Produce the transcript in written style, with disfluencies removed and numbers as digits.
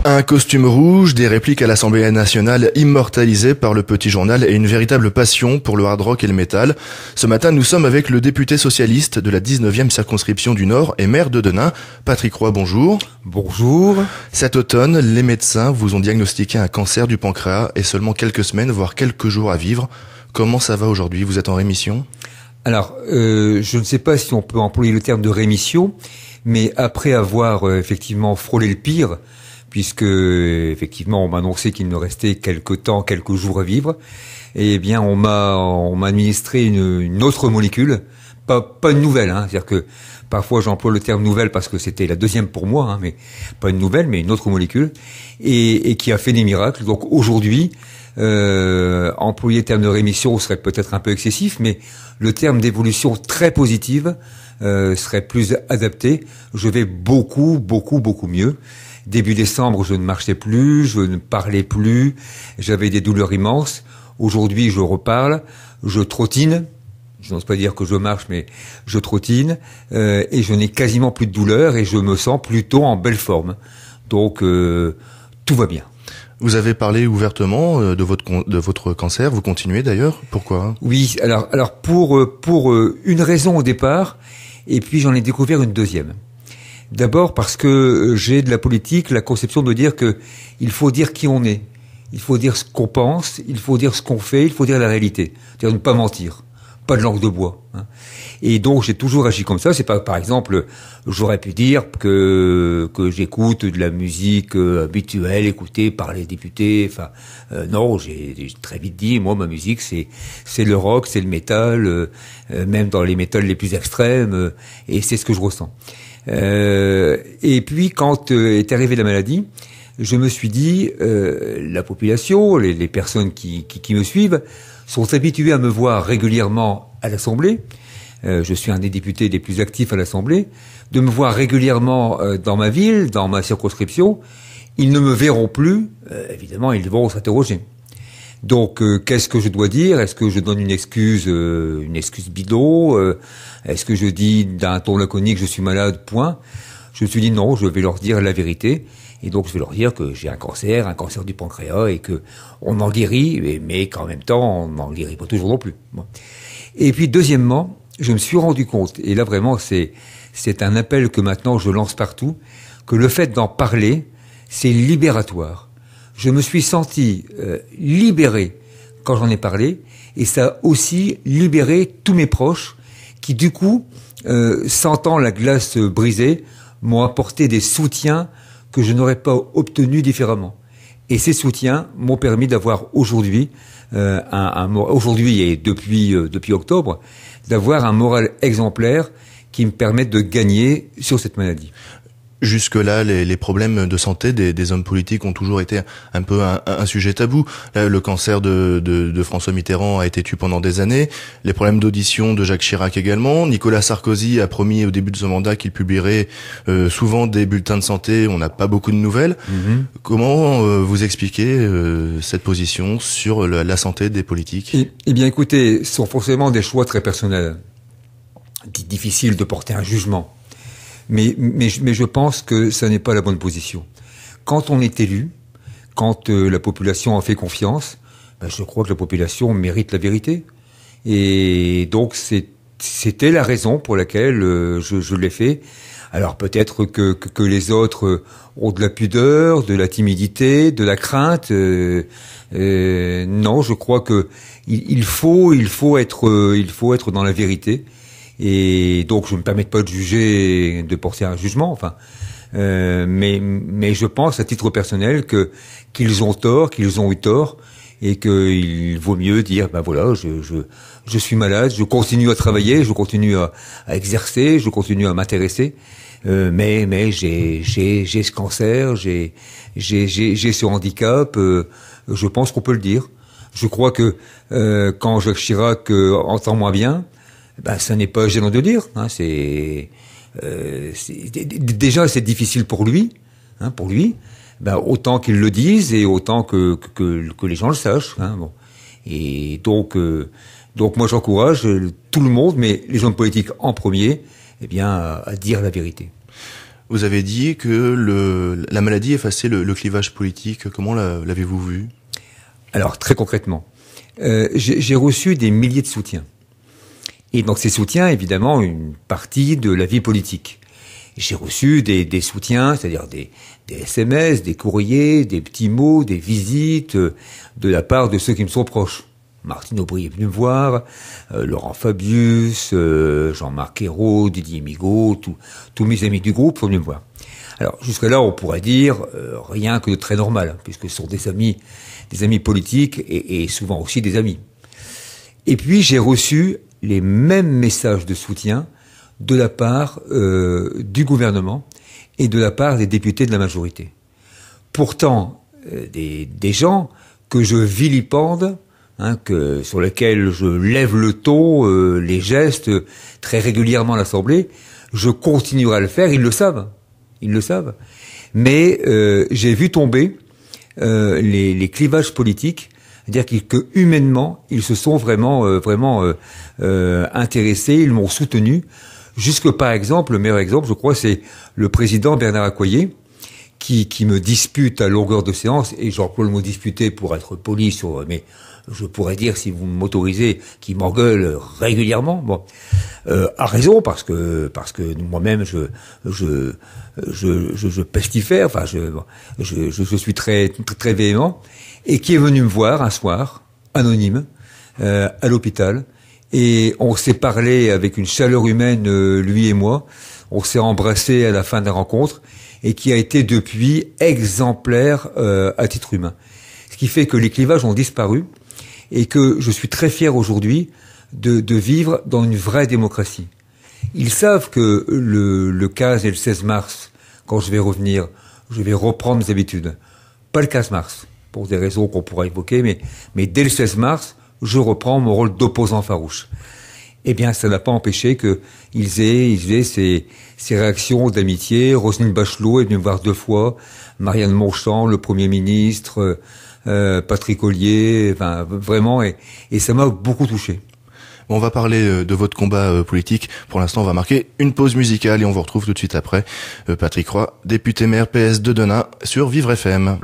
Un costume rouge, des répliques à l'Assemblée nationale immortalisées par le Petit Journal et une véritable passion pour le hard rock et le métal. Ce matin, nous sommes avec le député socialiste de la 19e circonscription du Nord et maire de Denain, Patrick Roy, bonjour. Bonjour. Cet automne, les médecins vous ont diagnostiqué un cancer du pancréas et seulement quelques semaines, voire quelques jours à vivre. Comment ça va aujourd'hui? Vous êtes en rémission? Alors, je ne sais pas si on peut employer le terme de rémission, mais après avoir effectivement frôlé le pire, puisque effectivement on m'a annoncé qu'il me restait quelques jours à vivre, eh bien on m'a administré une autre molécule, pas une nouvelle, c'est-à-dire que parfois j'emploie le terme nouvelle parce que c'était la deuxième pour moi, mais pas une nouvelle, mais une autre molécule, et qui a fait des miracles. Donc aujourd'hui, employer le terme de rémission serait peut-être un peu excessif, mais le terme d'évolution très positive serait plus adapté. Je vais beaucoup mieux. Début décembre, je ne marchais plus, je ne parlais plus, j'avais des douleurs immenses. Aujourd'hui, je reparle, je trottine. Je n'ose pas dire que je marche, mais je trottine, et je n'ai quasiment plus de douleur et je me sens plutôt en belle forme. Donc, tout va bien. Vous avez parlé ouvertement de votre cancer. Vous continuez d'ailleurs. Pourquoi? Oui. Alors pour une raison au départ, et puis j'en ai découvert une deuxième. D'abord parce que j'ai de la politique la conception de dire que il faut dire qui on est, il faut dire ce qu'on pense, il faut dire ce qu'on fait, il faut dire la réalité, c'est-à-dire ne pas mentir, pas de langue de bois. Et donc j'ai toujours agi comme ça. C'est pas, par exemple, j'aurais pu dire que j'écoute de la musique habituelle écoutée par les députés. Enfin, non, j'ai très vite dit, moi ma musique c'est le rock, c'est le métal, même dans les métals les plus extrêmes, et c'est ce que je ressens. Et puis quand est arrivée la maladie, je me suis dit, la population, les personnes qui me suivent sont habituées à me voir régulièrement à l'Assemblée. Je suis un des députés les plus actifs à l'Assemblée. De me voir régulièrement dans ma ville, dans ma circonscription, ils ne me verront plus. Évidemment, ils vont s'interroger. Donc, qu'est-ce que je dois dire? Est-ce que je donne une excuse bidon? Est-ce que je dis d'un ton laconique je suis malade? Point. Je me suis dit non, je vais leur dire la vérité. Et donc, je vais leur dire que j'ai un cancer du pancréas, et que on en guérit, mais qu'en même temps, on n'en guérit pas toujours non plus. Bon. Et puis, deuxièmement, je me suis rendu compte, et là vraiment, c'est un appel que maintenant je lance partout, que le fait d'en parler, c'est libératoire. Je me suis senti libéré quand j'en ai parlé, et ça a aussi libéré tous mes proches qui, du coup, sentant la glace brisée, m'ont apporté des soutiens que je n'aurais pas obtenus différemment. Et ces soutiens m'ont permis d'avoir aujourd'hui, aujourd'hui et depuis octobre, d'avoir un moral exemplaire qui me permette de gagner sur cette maladie. Jusque-là, les problèmes de santé des hommes politiques ont toujours été un peu un sujet tabou. Là, le cancer de François Mitterrand a été tué pendant des années. Les problèmes d'audition de Jacques Chirac également. Nicolas Sarkozy a promis au début de son mandat qu'il publierait souvent des bulletins de santé. On n'a pas beaucoup de nouvelles. Comment vous expliquez cette position sur la santé des politiques? Eh bien, écoutez, ce sont forcément des choix très personnels. Difficile de porter un jugement. Mais je pense que ça n'est pas la bonne position. Quand on est élu, quand la population en fait confiance, je crois que la population mérite la vérité. Et donc c'était la raison pour laquelle je l'ai fait. Alors peut-être que les autres ont de la pudeur, de la timidité, de la crainte. Non, je crois que il faut être dans la vérité. Et donc, je ne me permets pas de juger, de porter un jugement, mais je pense à titre personnel qu'ils ont tort, qu'ils ont eu tort, et qu'il vaut mieux dire, voilà, je suis malade, je continue à travailler, je continue à exercer, je continue à m'intéresser, mais j'ai ce cancer, j'ai ce handicap, je pense qu'on peut le dire. Je crois que quand Jacques Chirac entend moins bien, ça n'est pas gênant de dire. Déjà c'est difficile pour lui, autant qu'il le dise et autant que les gens le sachent. Et donc, Donc moi j'encourage tout le monde, mais les hommes politiques en premier, eh bien, à dire la vérité. Vous avez dit que la maladie effaçait le clivage politique. Comment l'avez-vous vu? Alors très concrètement, j'ai reçu des milliers de soutiens. Et dans ces soutiens, évidemment, une partie de la vie politique. J'ai reçu des soutiens, c'est-à-dire des SMS, des courriers, des petits mots, des visites de la part de ceux qui me sont proches. Martine Aubry est venu me voir, Laurent Fabius, Jean-Marc Ayrault, Didier Migaud, tous mes amis du groupe sont venus me voir. Alors jusque-là, on pourrait dire rien que de très normal, puisque ce sont des amis politiques et souvent aussi des amis. Et puis j'ai reçu les mêmes messages de soutien de la part du gouvernement et de la part des députés de la majorité. Pourtant, des gens que je vilipende, sur lesquels je lève le ton, les gestes très régulièrement à l'Assemblée, je continuerai à le faire, ils le savent. Mais j'ai vu tomber les clivages politiques, c'est-à-dire que humainement, ils se sont vraiment intéressés, ils m'ont soutenu. Jusque par exemple, le meilleur exemple, je crois, c'est le président Bernard Accoyer, qui me dispute à longueur de séance, et j'emploie le mot disputer pour être poli mais je pourrais dire, si vous m'autorisez, qu'il m'engueule régulièrement. Bon, a raison, parce que moi-même je pestifère, enfin je suis très véhément, et qui est venu me voir un soir, anonyme, à l'hôpital, et on s'est parlé avec une chaleur humaine, lui et moi, on s'est embrassé à la fin de la rencontre, et qui a été depuis exemplaire à titre humain. Ce qui fait que les clivages ont disparu, et que je suis très fier aujourd'hui de vivre dans une vraie démocratie. Ils savent que le 15 et le 16 mars, quand je vais revenir, je vais reprendre mes habitudes. Pas le 15 mars, pour des raisons qu'on pourra évoquer, mais dès le 16 mars, je reprends mon rôle d'opposant farouche. Eh bien, ça n'a pas empêché qu'ils aient ces réactions d'amitié. Roselyne Bachelot est venue me voir 2 fois, Marianne Monchamp, le Premier ministre, Patrick Ollier, enfin vraiment, et ça m'a beaucoup touché. On va parler de votre combat politique. Pour l'instant, on va marquer une pause musicale et on vous retrouve tout de suite après. Patrick Roy, député maire PS de Denain sur Vivre FM.